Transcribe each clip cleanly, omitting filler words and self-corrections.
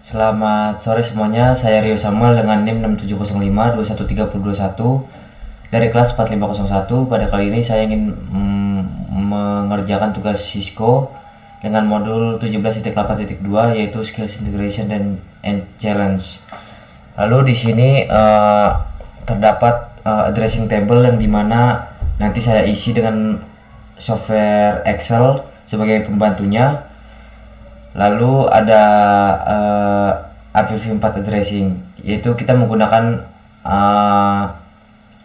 Selamat sore semuanya, saya Rio Samuel dengan NIM 6705213021 dari kelas 4501. Pada kali ini saya ingin mengerjakan tugas Cisco dengan modul 17.8.2 yaitu Skills Integration and Challenge. Lalu di sini terdapat addressing table yang dimana nanti saya isi dengan software Excel sebagai pembantunya. Lalu ada IPv4 addressing, yaitu kita menggunakan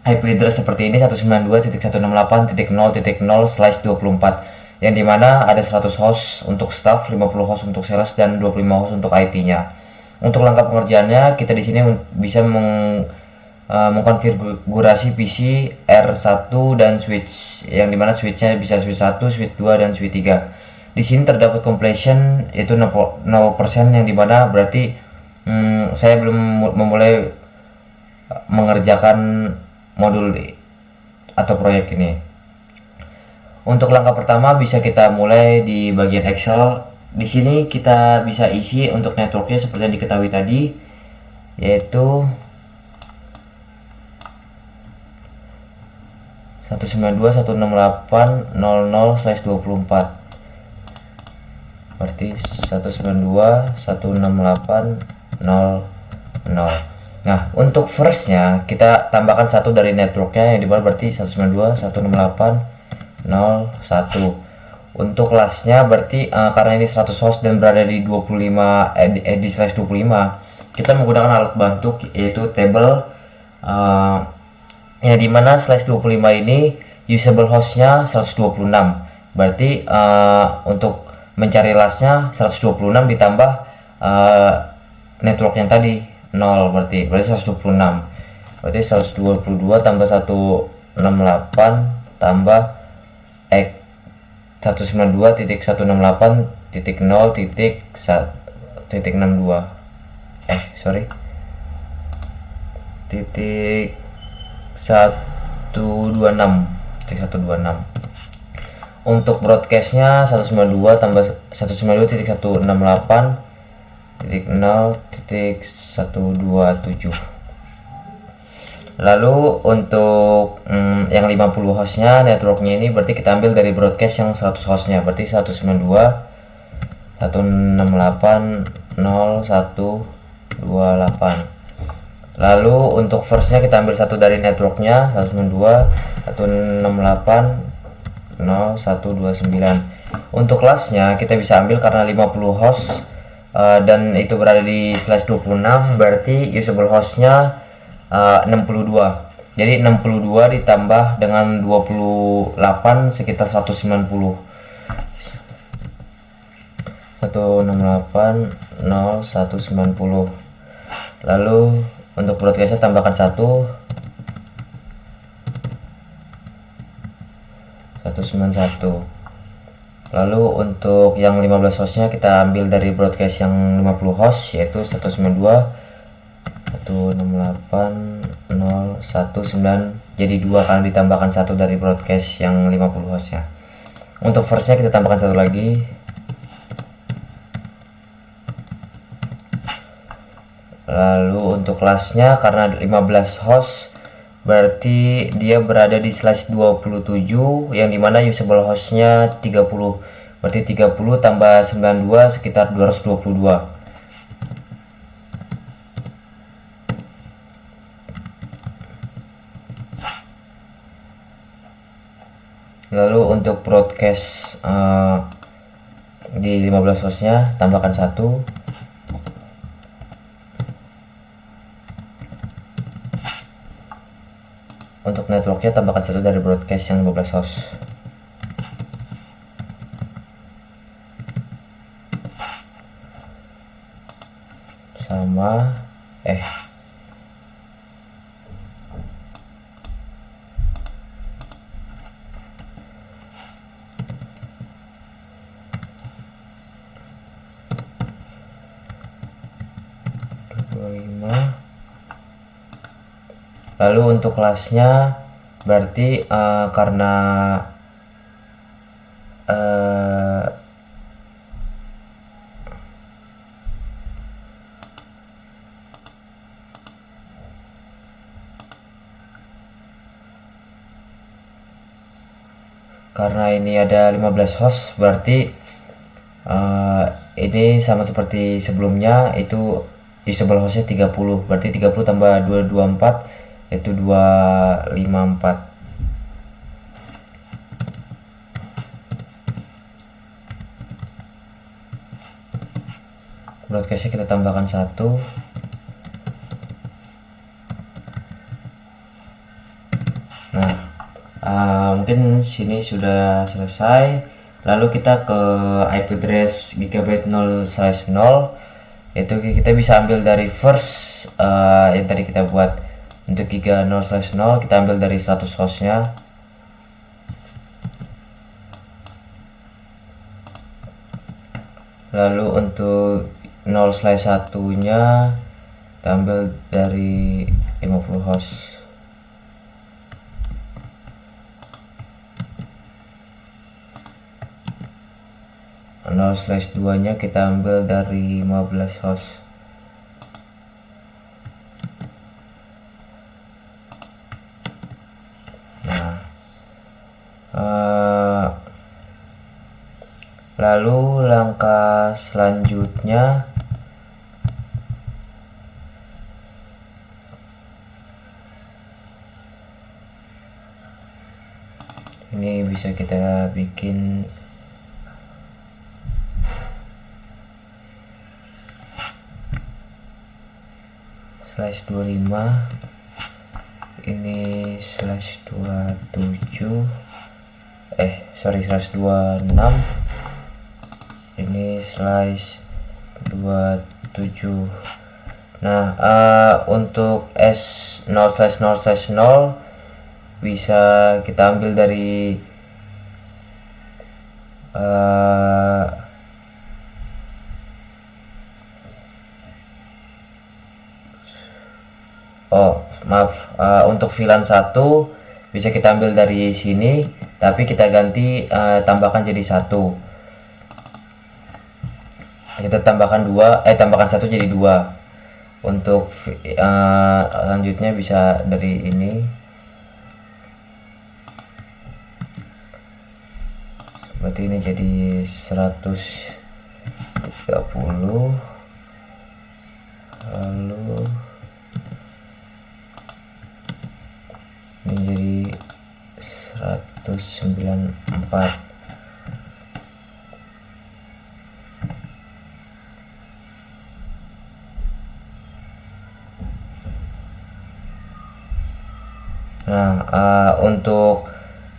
IP address seperti ini 192.168.0.0/24 yang dimana ada 100 host untuk staff, 50 host untuk sales, dan 25 host untuk IT-nya. Untuk langkah pengerjaannya kita di sini bisa mengkonfigurasi PC R1 dan switch, yang dimana switchnya bisa switch 1, switch 2, dan switch 3. Di sini terdapat completion yaitu 0%, yang dimana berarti saya belum memulai mengerjakan modul atau proyek ini. Untuk langkah pertama bisa kita mulai di bagian Excel. Di sini kita bisa isi untuk networknya seperti yang diketahui tadi, yaitu 192.168.00/24. Berarti 192.168.00. Nah, untuk firstnya kita tambahkan satu dari networknya, yang dimana berarti 192.168.01. Untuk lastnya berarti karena ini 100 host dan berada di 25 di slash 25, kita menggunakan alat bantu yaitu table, yang dimana slash 25 ini usable hostnya 126. Berarti untuk mencari lastnya 126 ditambah network yang tadi 0, berarti 126. Berarti 122 tambah 168 tambah 192.168.0.62 titik 126. Untuk broadcastnya 192 tambah 192.168.0.127. Lalu untuk yang 50 hostnya networknya ini berarti kita ambil dari broadcast yang 100 hostnya, berarti 192.168.0.128. Lalu untuk firstnya kita ambil satu dari networknya 192.168.0.129. Untuk kelasnya kita bisa ambil karena 50 host dan itu berada di slash 26, berarti usable hostnya 62. Jadi 62 ditambah dengan 28 sekitar 190. 168.0.190. Lalu untuk broadcastnya tambahkan 191. Lalu untuk yang 15 hostnya kita ambil dari broadcast yang 50 host yaitu 192.168.0.19, jadi 2 karena ditambahkan 1 dari broadcast yang 50 hostnya. Untuk firstnya kita tambahkan 1 lagi. Lalu untuk kelasnya karena 15 host berarti dia berada di slash 27, yang dimana usable hostnya 30, berarti 30 tambah 92 sekitar 222. Lalu untuk broadcast di 15 hostnya tambahkan 1. Untuk networknya tambahkan 1 dari broadcast yang 15 host. Sama Lalu untuk kelasnya berarti karena karena ini ada 15 host, berarti ini sama seperti sebelumnya, itu usable hostnya 30, berarti 30 tambah 224 yaitu 254. Broadcastnya kita tambahkan 1. Nah, mungkin sini sudah selesai. Lalu kita ke IP address gigabyte 0/0, yaitu kita bisa ambil dari first yang tadi kita buat. Untuk giga 0/0 kita ambil dari 100 hostnya. Lalu untuk 0/1 nya kita ambil dari 50 host. (/2 nya kita ambil dari 15 host. Nah, lalu langkah selanjutnya ini bisa kita bikin /25, ini /27, /26, ini /27. Nah, untuk S0/0/0 bisa kita ambil dari untuk VLAN 1 bisa kita ambil dari sini, tapi kita ganti tambahkan jadi 1. Kita tambahkan 2, tambahkan 1 jadi 2. Untuk selanjutnya bisa dari ini. Berarti ini jadi 130. Lalu ini jadi 194. Nah, untuk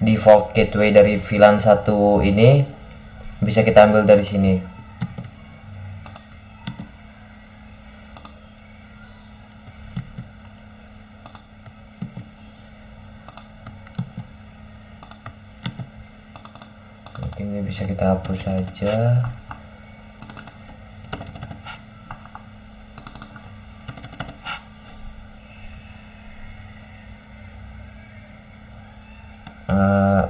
default gateway dari VLAN 1 ini bisa kita ambil dari sini. Mungkin ini bisa kita hapus saja.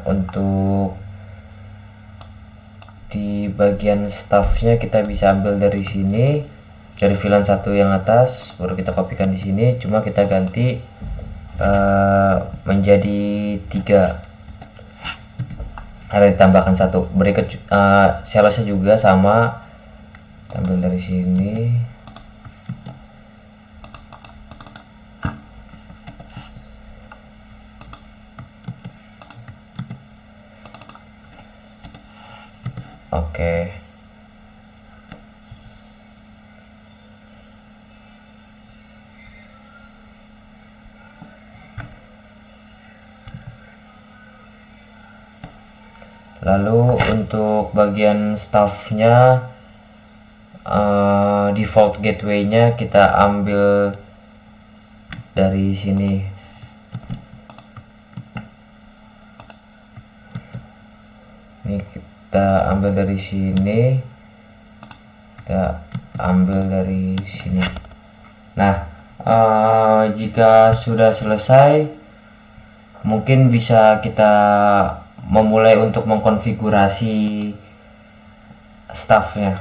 Untuk di bagian staffnya kita bisa ambil dari sini, dari VLAN 1 yang atas, baru kita kopikan di sini, cuma kita ganti menjadi 3. Ada ditambahkan 1. Berikut salesnya juga sama, kita ambil dari sini. Oke. Lalu untuk bagian staffnya, default gateway-nya kita ambil dari sini. Ini kita ambil dari sini, kita ambil dari sini. Nah, jika sudah selesai, mungkin bisa kita memulai untuk mengkonfigurasi staffnya.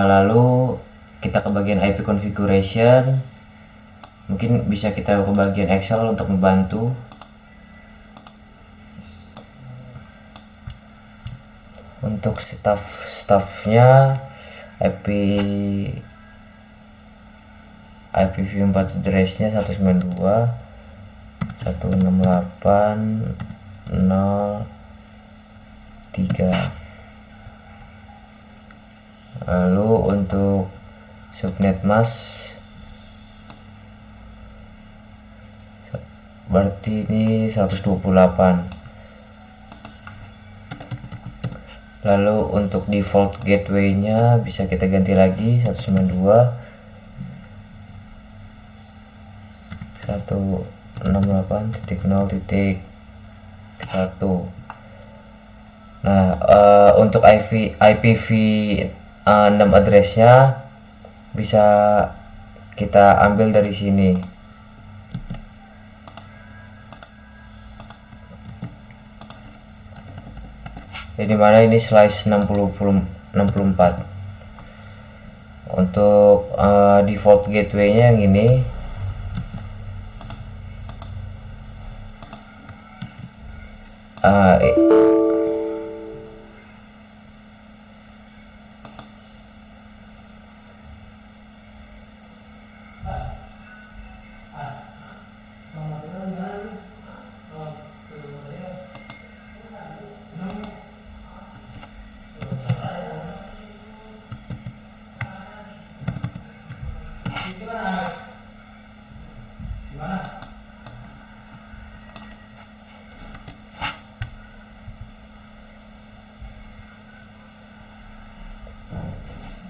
Lalu kita ke bagian IP configuration. Mungkin bisa kita ke bagian Excel untuk membantu. Untuk staffnya IPv4 addressnya 192.168.0.3. Lalu untuk subnet mask berarti ini 128. Lalu untuk default gateway-nya bisa kita ganti lagi 192.168.0.1. Nah, untuk IPv6 addressnya bisa kita ambil dari sini. Jadi mana ini slice 64. Untuk default gateway-nya yang ini.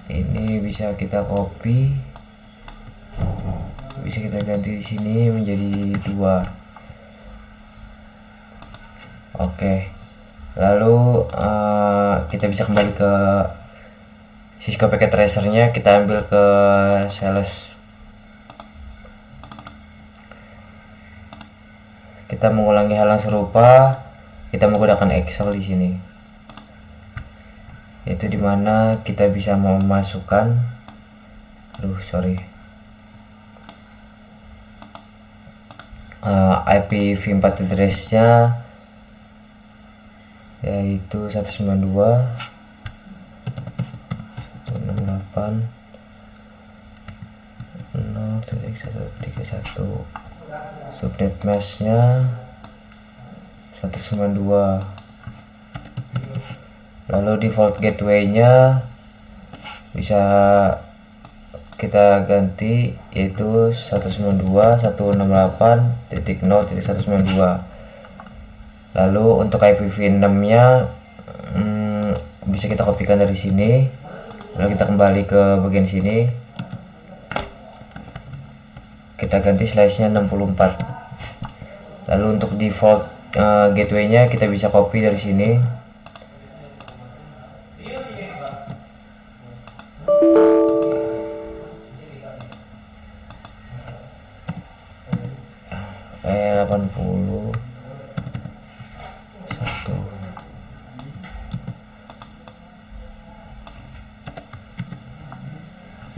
Ini bisa kita copy, bisa kita ganti di sini menjadi 2. Oke, lalu kita bisa kembali ke Cisco Packet Tracer-nya, kita ambil ke sales. Kita mengulangi hal yang serupa, kita menggunakan Excel di sini. Itu dimana kita bisa memasukkan IPv4 address-nya yaitu 192.168.0.131. Subnet mask-nya 192. Lalu default gateway-nya bisa kita ganti yaitu 192.168.0.192. Lalu untuk IPv6-nya bisa kita kopikan dari sini. Lalu kita kembali ke bagian sini. Kita ganti slice-nya 64. Lalu untuk default gateway-nya kita bisa copy dari sini.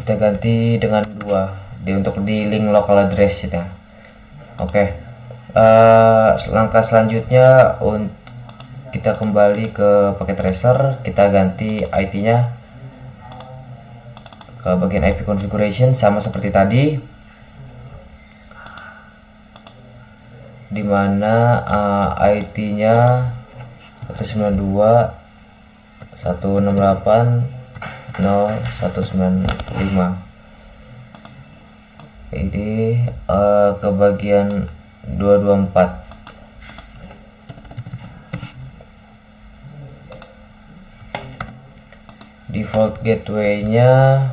Kita ganti dengan 2 untuk di link local address ya. Oke. Langkah selanjutnya kita kembali ke paket tracer, kita ganti IT-nya ke bagian IP configuration sama seperti tadi, dimana IT-nya 192.168.0.195. Ini ke bagian 224. Default gateway-nya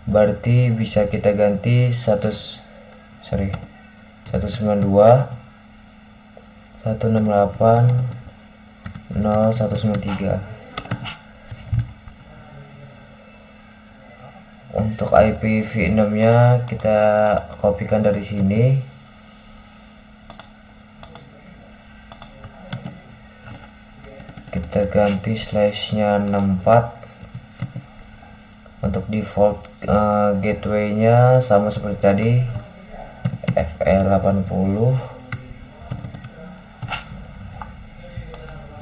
berarti bisa kita ganti 192.168.0.193. Untuk IPv6-nya kita kopikan dari sini. Kita ganti slash-nya 64. Untuk default gateway-nya sama seperti tadi, FE80.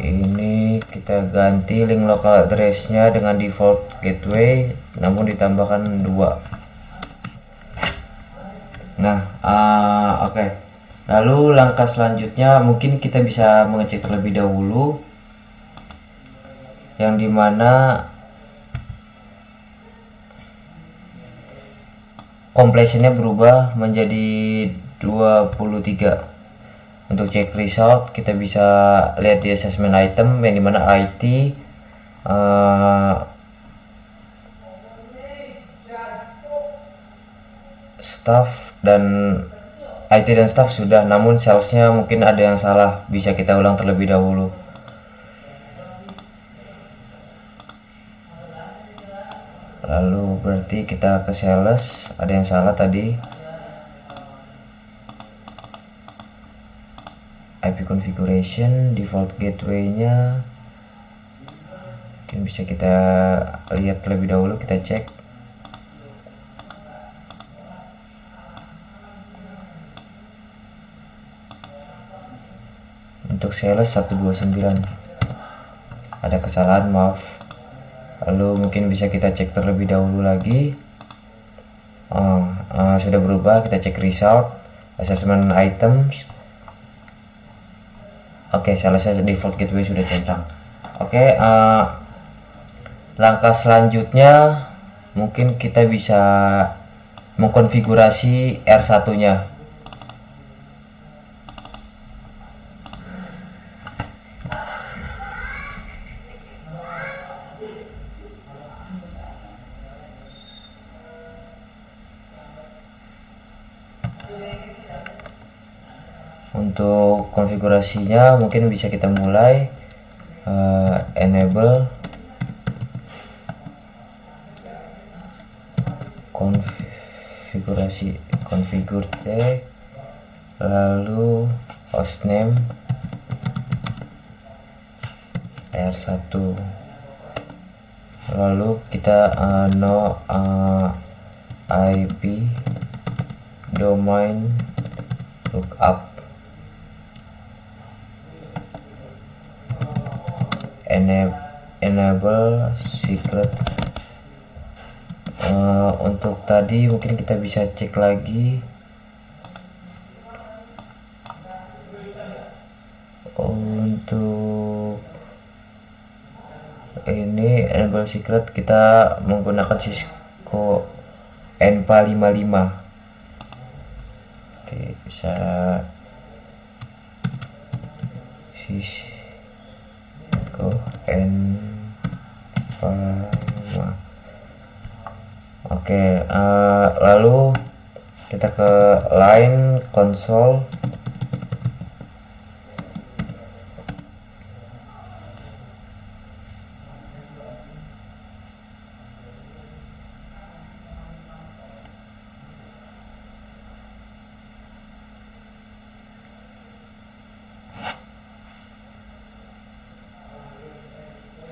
Ini kita ganti link local address-nya dengan default gateway, namun ditambahkan 2. Nah, oke. Lalu langkah selanjutnya mungkin kita bisa mengecek terlebih dahulu, yang dimana completionnya berubah menjadi 23. Untuk cek result kita bisa lihat di assessment item, yang dimana IT staff dan IT dan staff sudah, namun salesnya mungkin ada yang salah, bisa kita ulang terlebih dahulu. Lalu berarti kita ke sales, ada yang salah tadi. IP configuration, default gateway-nya mungkin bisa kita lihat terlebih dahulu, kita cek. Untuk sales 129 ada kesalahan, maaf. Lalu mungkin bisa kita cek terlebih dahulu lagi. Sudah berubah, kita cek result, assessment items. Oke, salesnya default gateway sudah centang. Oke, langkah selanjutnya mungkin kita bisa mengkonfigurasi R1 nya. Untuk konfigurasinya mungkin bisa kita mulai enable konfigurasi, configure C, lalu hostname R1, lalu kita no IP domain lookup, enable secret. Untuk tadi mungkin kita bisa cek lagi. Untuk ini enable secret kita menggunakan Cisco N455. Oke, bisa Cisco N455. Oke, lalu kita ke line console.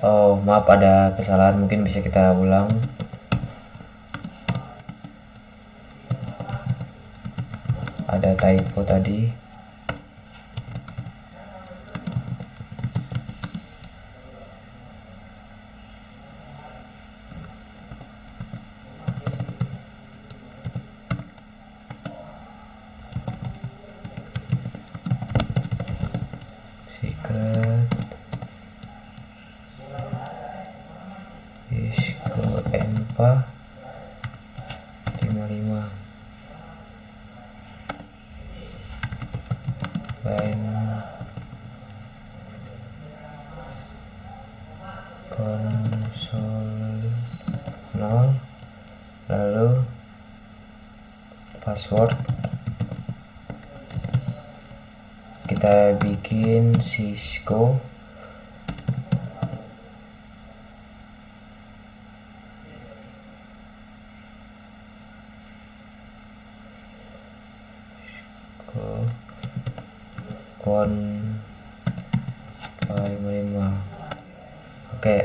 Oh, maaf, ada kesalahan, mungkin bisa kita ulang. Ada typo tadi. Secret Cisco N455 line console 0, lalu password kita bikin Cisco kon 55. Oke,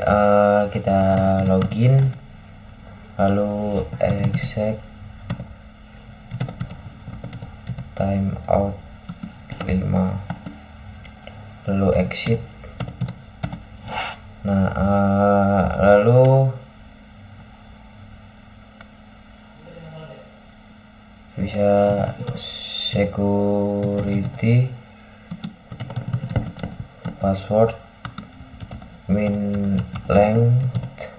kita login, lalu exec timeout 5, lalu exit. Nah, lalu bisa security password min length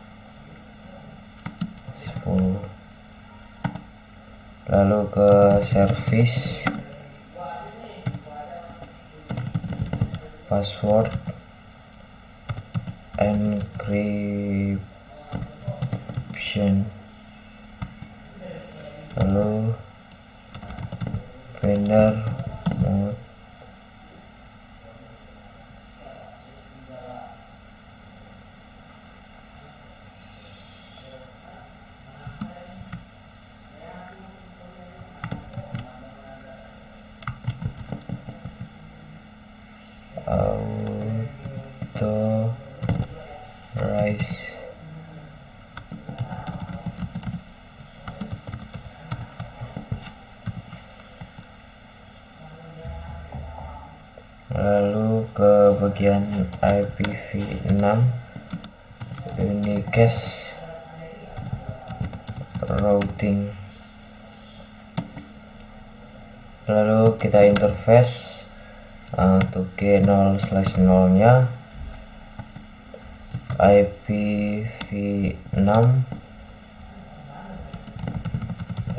10, lalu ke service password encryption, lalu vendor mode authorize. Lalu ke bagian IPv6 unicast routing, lalu kita interface untuk G0/0 nya IPv6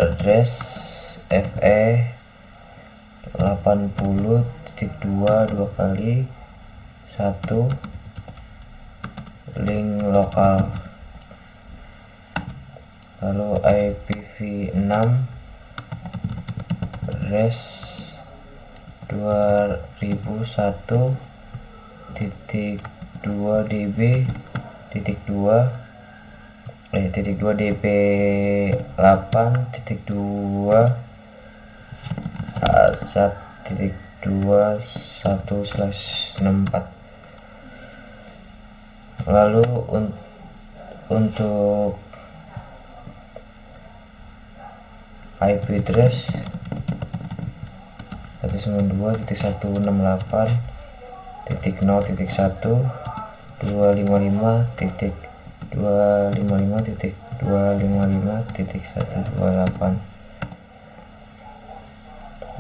address FE 80.2 2 kali 1 link lokal, lalu IPv6 address 2001.2 db titik 2 db 8.2 1.21/64. Lalu untuk IP address 192.168.255.255.255.128.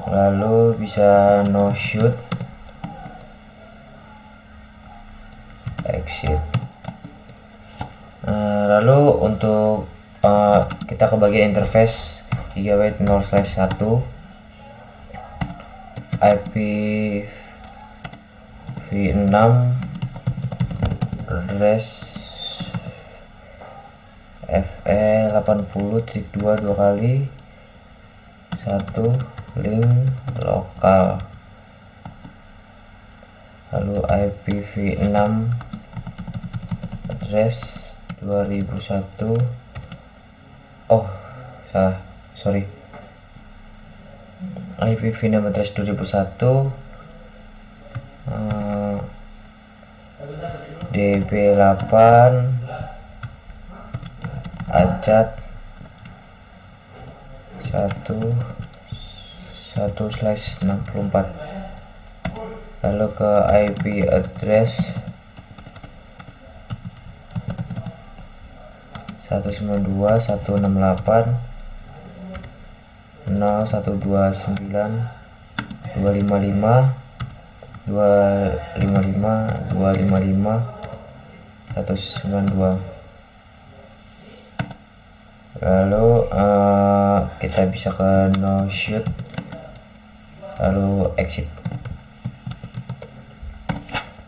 Lalu bisa no shoot, exit. Lalu untuk kita ke bagian interface Gigabyte 0/1 IPv6 address FE 80.2 2 kali 1 link lokal, lalu IPv6 address 2001 IPv6 address 2001 DB8 acat 1/64, lalu ke IP address 192.168.255.255.255.192. Lalu kita bisa ke no shoot, lalu exit.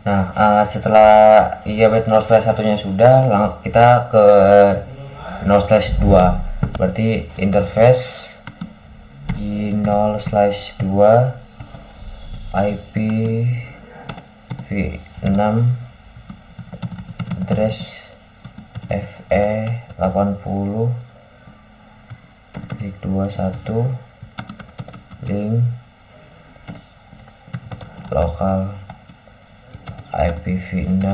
Nah, setelah Gigabyte 0/1 nya sudah, kita ke 0/2, berarti interface G0/2 IPv6 address FE 80.21 link lokal, IPv6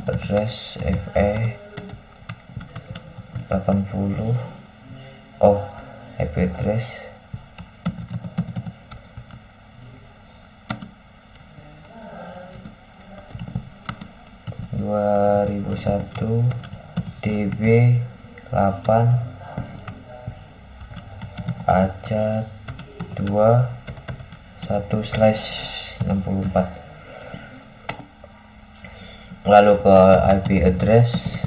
address FE 80 IP address 2001 DB 8 ACA 2 1/64. Lalu ke IP address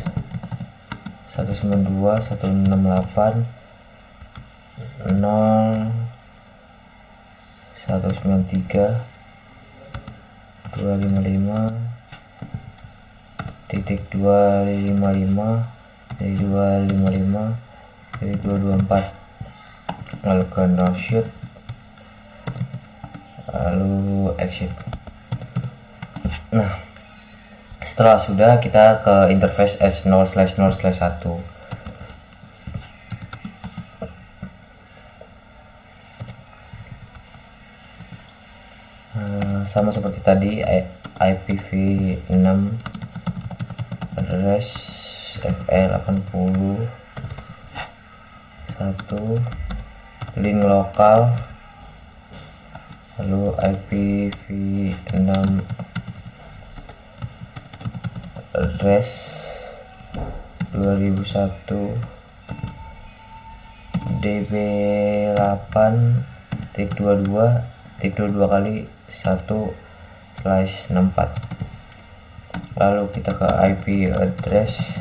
192.168.255.255.255.224. lalu ke no shoot, lalu exit. Nah, setelah sudah, kita ke interface S0/0/1. Sama seperti tadi, IPv6 address FE80 1 link lokal, lalu IPv6 address 2001 DB8.22 kali 1/64. Lalu kita ke IP address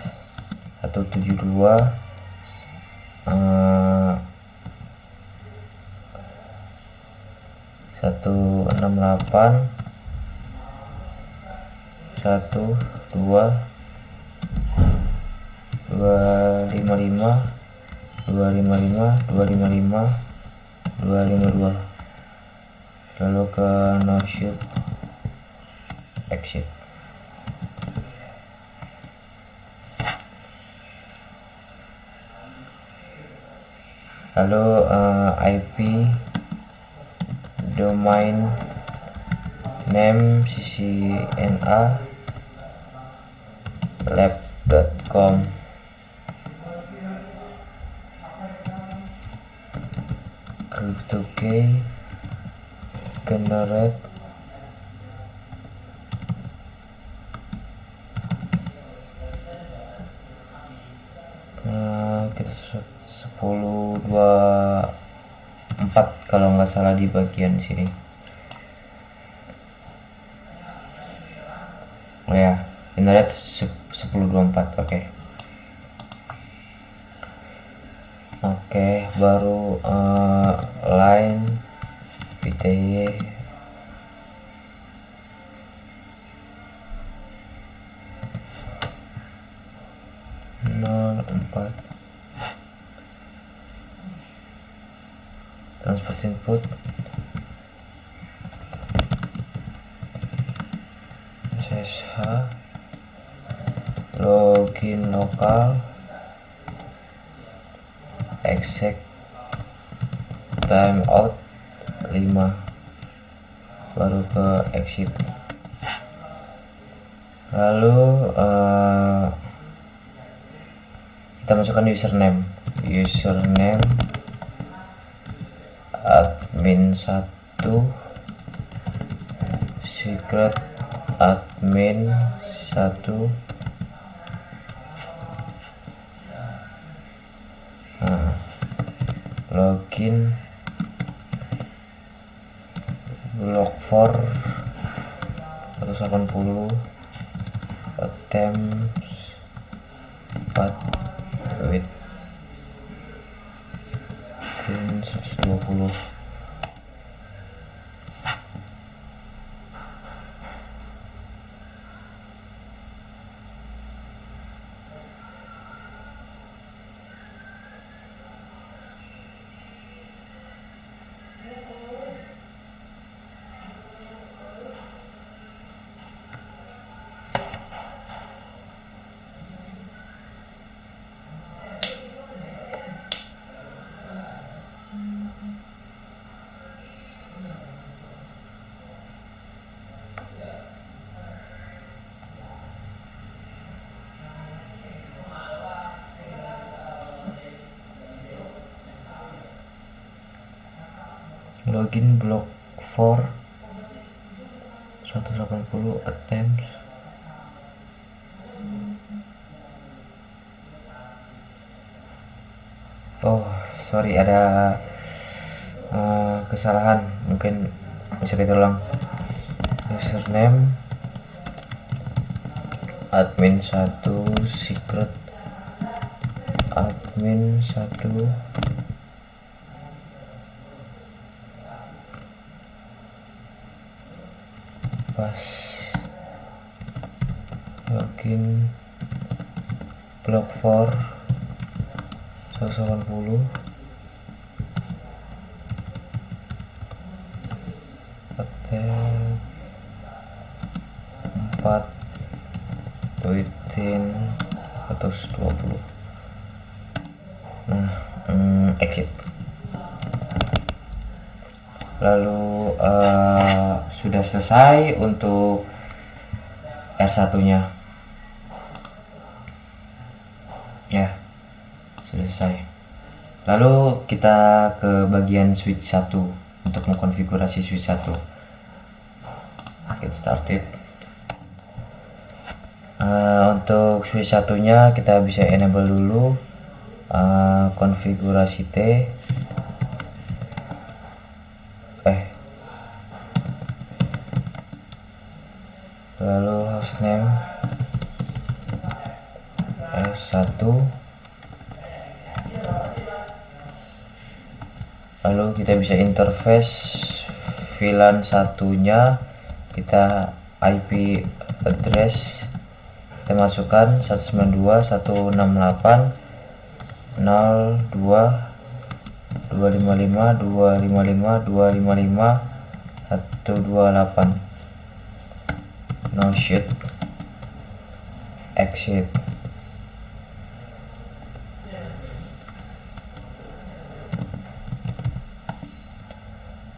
172 168 12 255 255 255 252. Lalu ke no shoot, exit. Lalu IP domain name ccna lab.com. cryptokey generate kita 10.24 kalau nggak salah di bagian sini. Oh ya, generate 10.24. Oke, baru line PTY transport input SSH login lokal exec timeout 5, baru ke exit. Lalu kita masukkan username admin 1 secret admin 1. Login block for 180 attempts 4 with 120. Login block for 180 attempts Oh, sorry, ada kesalahan, mungkin bisa kita ulang. Username admin 1, secret admin 1, pas login block for 180 hotel 4 within 120. Nah, exit. Lalu sudah selesai untuk R1 nya ya, sudah selesai. Lalu kita ke bagian switch 1 untuk mengkonfigurasi switch 1. Get started. Untuk switch satunya kita bisa enable dulu konfigurasi T, lalu hostname S1, lalu kita bisa interface VLAN satunya, kita IP address kita masukkan 192.168 no shit, exit.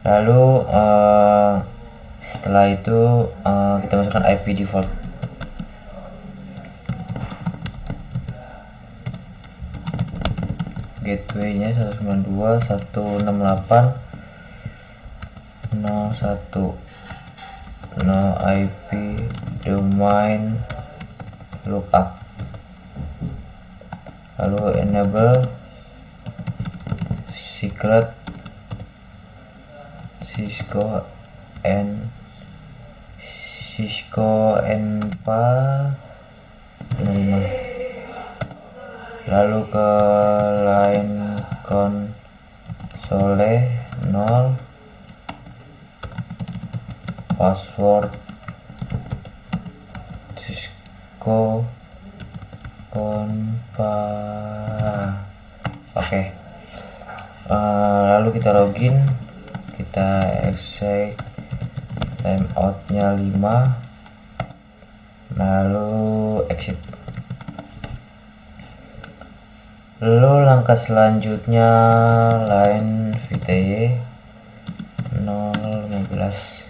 Lalu setelah itu kita masukkan IP default. Gateway-nya 192.168.01. No IP domain lookup. Lalu enable secret Cisco Enpa 55. Lalu ke line console 0, password Cisco Enpa. Oke. Lalu kita login, kita exec timeoutnya 5, lalu exit. Lalu langkah selanjutnya line VTY 015,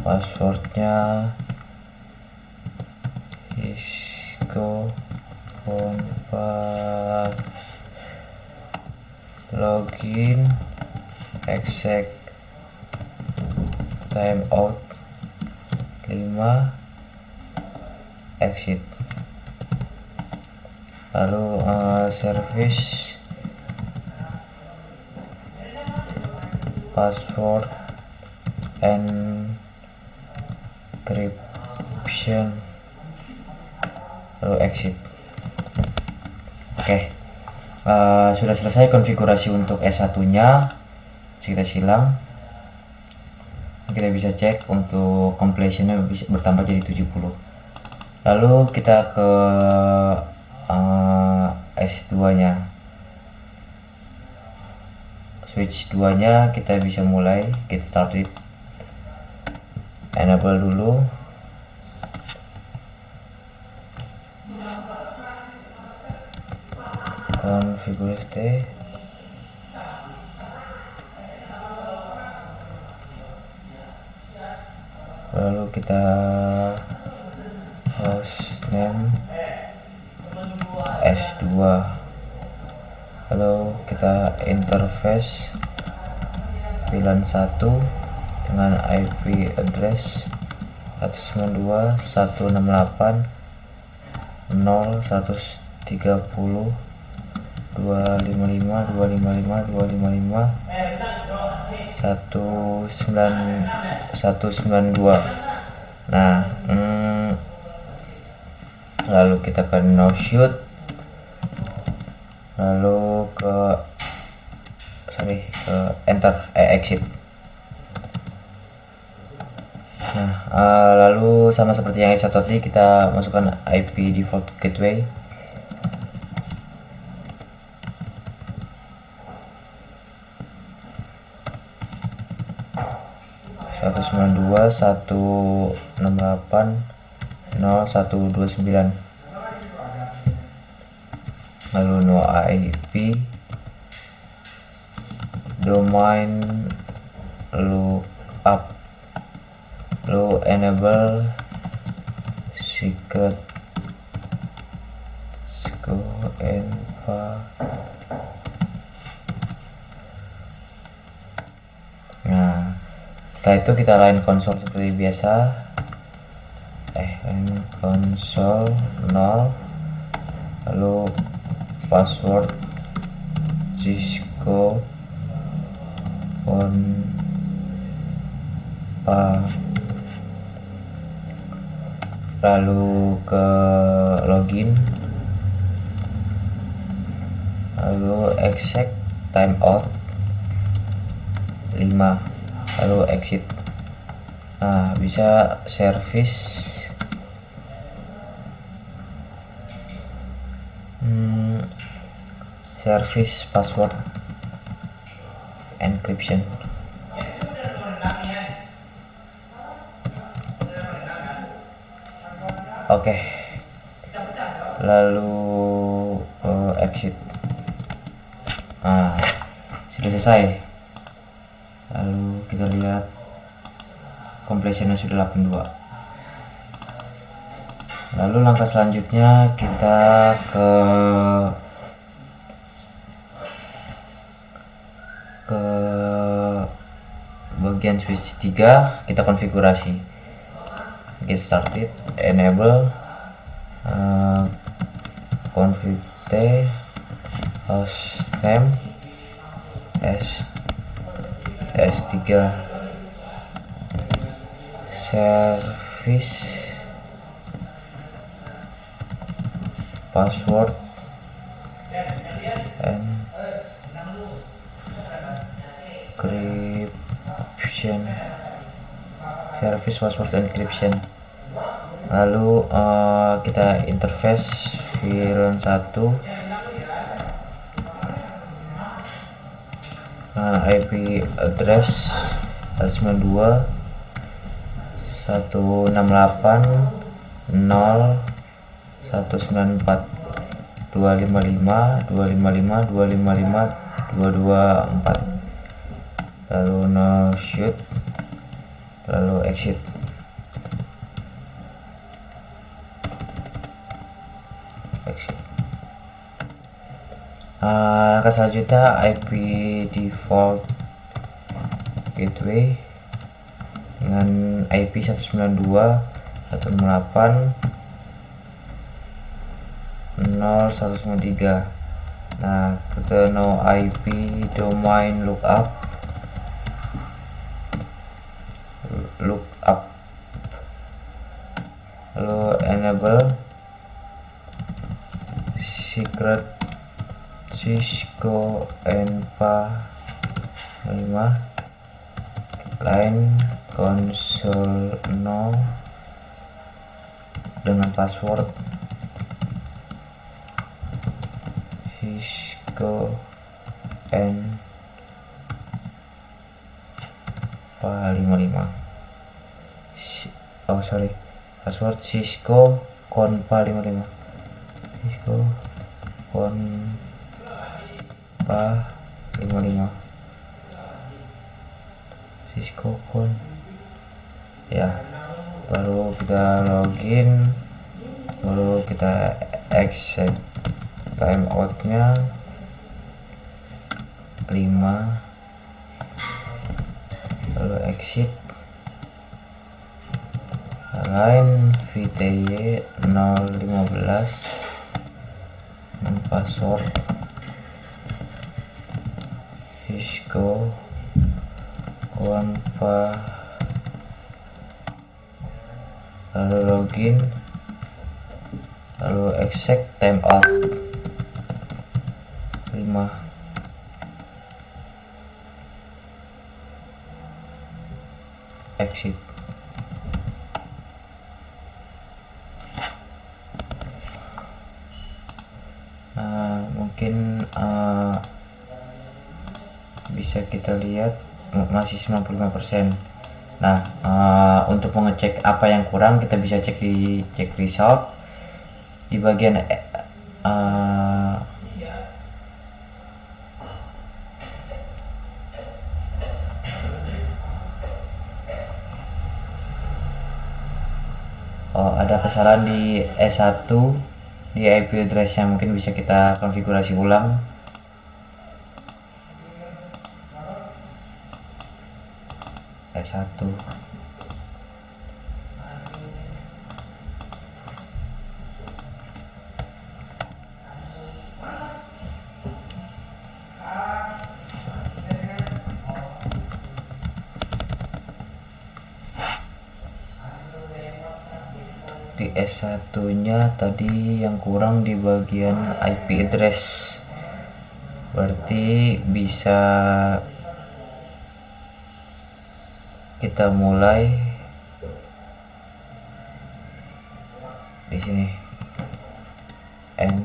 passwordnya Cisco Enpa, login, exec timeout 5, exit. Lalu service password encryption, lalu exit. Oke. Sudah selesai konfigurasi untuk S1 nya. Kita silang, kita bisa cek untuk completionnya bisa bertambah jadi 70. Lalu kita ke S2 nya, switch 2 nya kita bisa mulai get started. Enable dulu, configurate, lalu kita hostname S2, lalu kita interface VLAN 1 dengan IP address 192.168.0.130 255 255 255 192. Nah, lalu kita ke no shoot, lalu ke enter, exit. Nah, lalu sama seperti yang saya tadi, kita masukkan IP default gateway. (192 168 0129), lalu no IP domain lookup, lalu enable secret enva. Nah, setelah itu kita line console seperti biasa, console 0, lalu password Cisco konpa, lalu ke login, lalu exec timeout 5, lalu exit. Nah, bisa service password encryption. Oke, lalu exit. Nah, sudah selesai. Lalu kita lihat completionnya sudah 82. Lalu langkah selanjutnya kita ke bagian switch 3, kita konfigurasi. Get started, enable config hostname S3 service password encryption, service password encryption. Lalu kita interface VLAN 1, IP address 192 168 0 194 255 255 255 224, lalu no shoot, lalu exit. Langkah selanjutnya IP default gateway dengan IP 192 168 0193. Nah, kita no IP domain lookup, lalu enable secret Cisco enva 5, line console 0 dengan password Cisco enva 55. Password Cisco konpa 55, Cisco konpa 55, Cisco kon, ya. Baru kita login, baru kita exit timeoutnya 5, lalu exit, line VTY 015 dan password Cisco Konfa, lalu login, lalu exec timeout 5, exit. Mungkin bisa kita lihat masih 95%. Nah, untuk mengecek apa yang kurang, kita bisa cek di cek result di bagian ada kesalahan di S1 di IP address yang mungkin bisa kita konfigurasi ulang. S1 di S1 nya tadi yang kurang di bagian IP address, berarti bisa kita mulai di sini N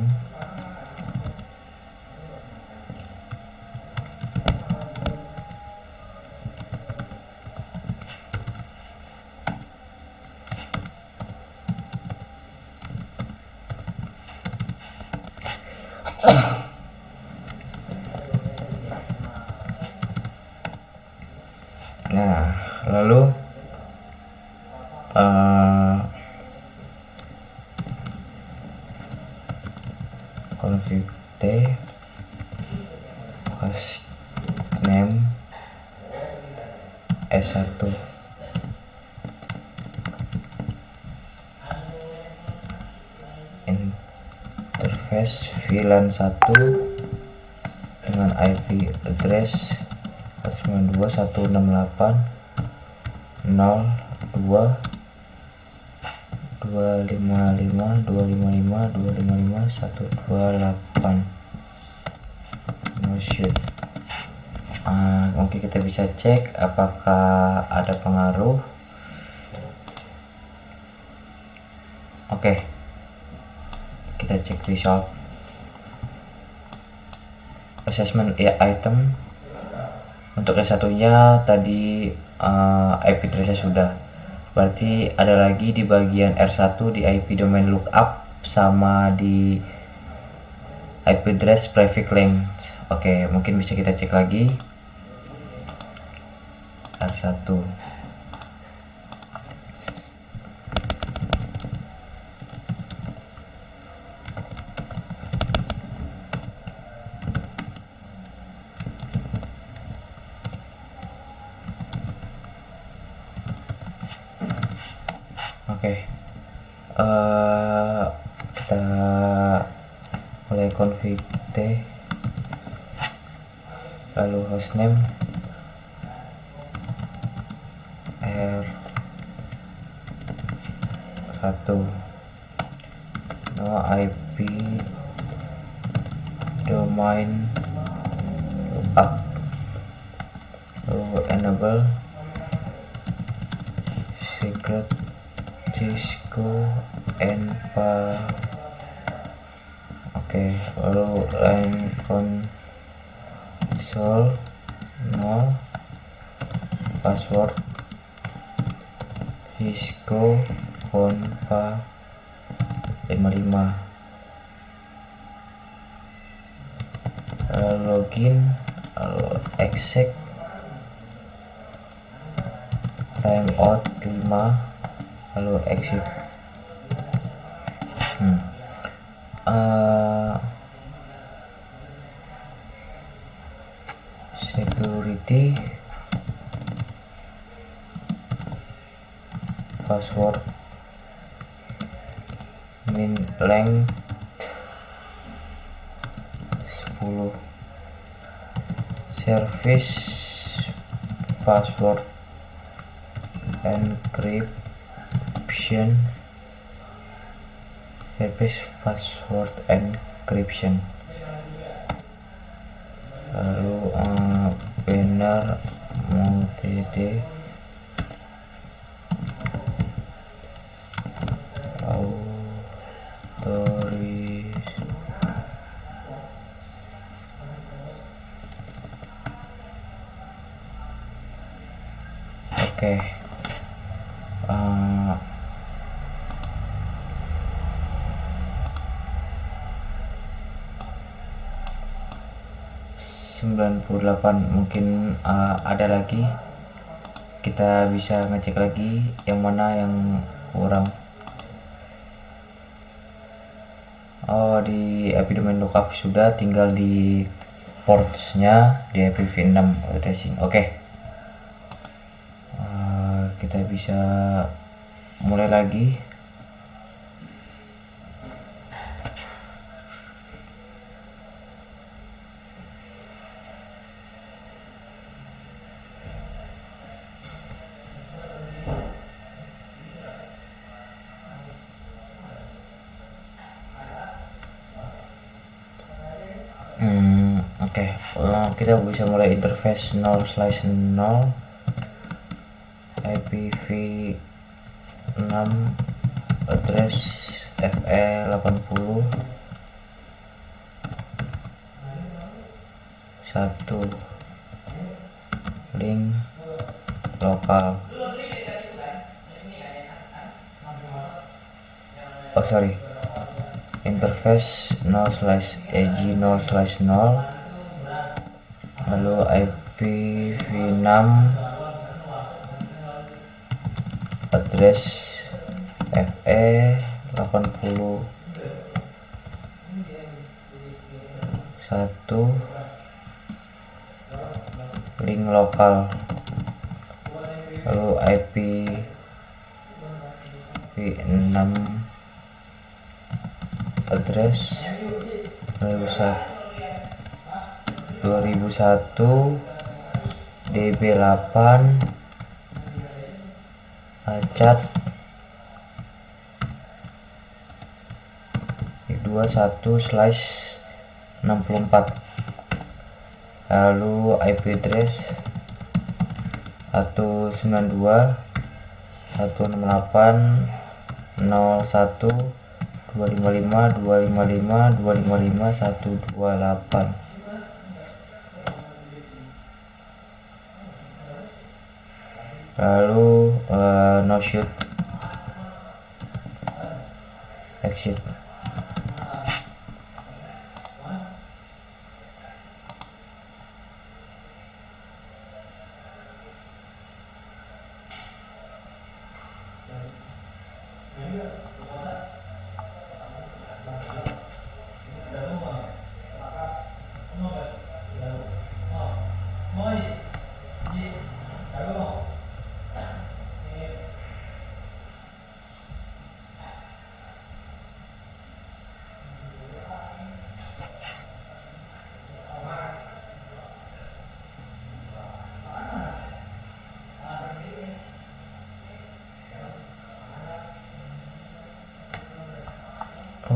nah, lalu config t host name S1 interface VLAN 1 dengan IP address 92.168.0.255.255.255.128. No shoot. Mungkin kita bisa cek apakah ada pengaruh. Oke, kita cek result assessment item. Untuk S1 nya tadi IP address sudah, berarti ada lagi di bagian R1 di IP domain lookup sama di IP address prefix length. Oke, mungkin bisa kita cek lagi R1. Oke, kita mulai config t, lalu hostname R1, no IP domain lookup, lalu enable secret Cisco Enva. Oke, lalu line console 0, password Cisco Enva 55, lalu login, lalu exec timeout 5, lalu exit. Security password min length 10, service password encryption, lalu banner mutd autoris oke. 98 mungkin ada lagi, kita bisa ngecek lagi yang mana yang kurang. Oh, di IP domain lookup sudah, tinggal di portsnya di IPv6 addressing. Oke. Kita bisa mulai lagi. Oke. Kita bisa mulai interface 0/0 IPv6 address FE80 1 link lokal. Interface 0/eg0/0 lalu IPv6 address FE80 1 link lokal, lalu IPv6 address 2001 DB8 acat 21/64, lalu IP address 192.168.0.1.255.255.255.128. Lalu no shoot exit.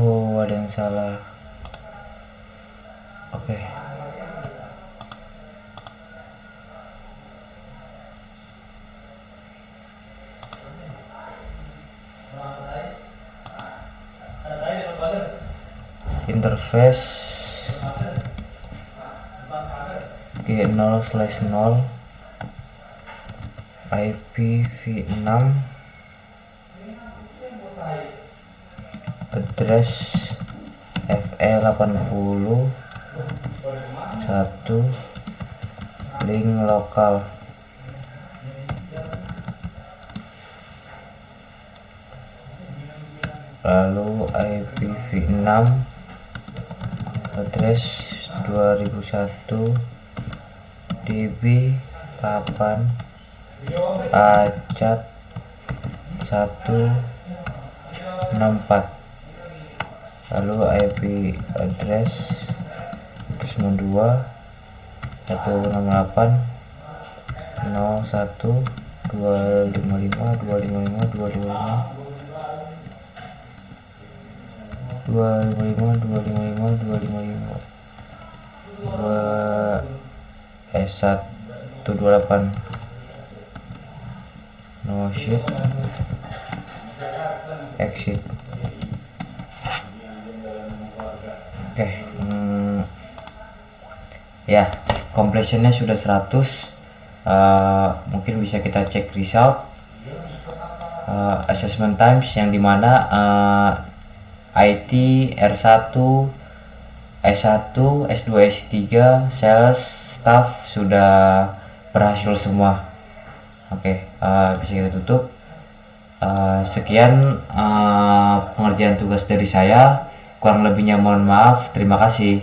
Oh, ada yang salah. Oke. Interface G0/0 IPv6 address FE80 1 link lokal, lalu IPv6 address 2001 DB8 acat 164, lalu IP address 92 168 01 255 255 255 128 no shit exit. Oke, ya completionnya sudah 100. Mungkin bisa kita cek result assessment times yang dimana IT R1 S1 S2 S3 sales staff sudah berhasil semua. Oke, bisa kita tutup. Sekian pengerjaan tugas dari saya, kurang lebihnya mohon maaf. Terima kasih.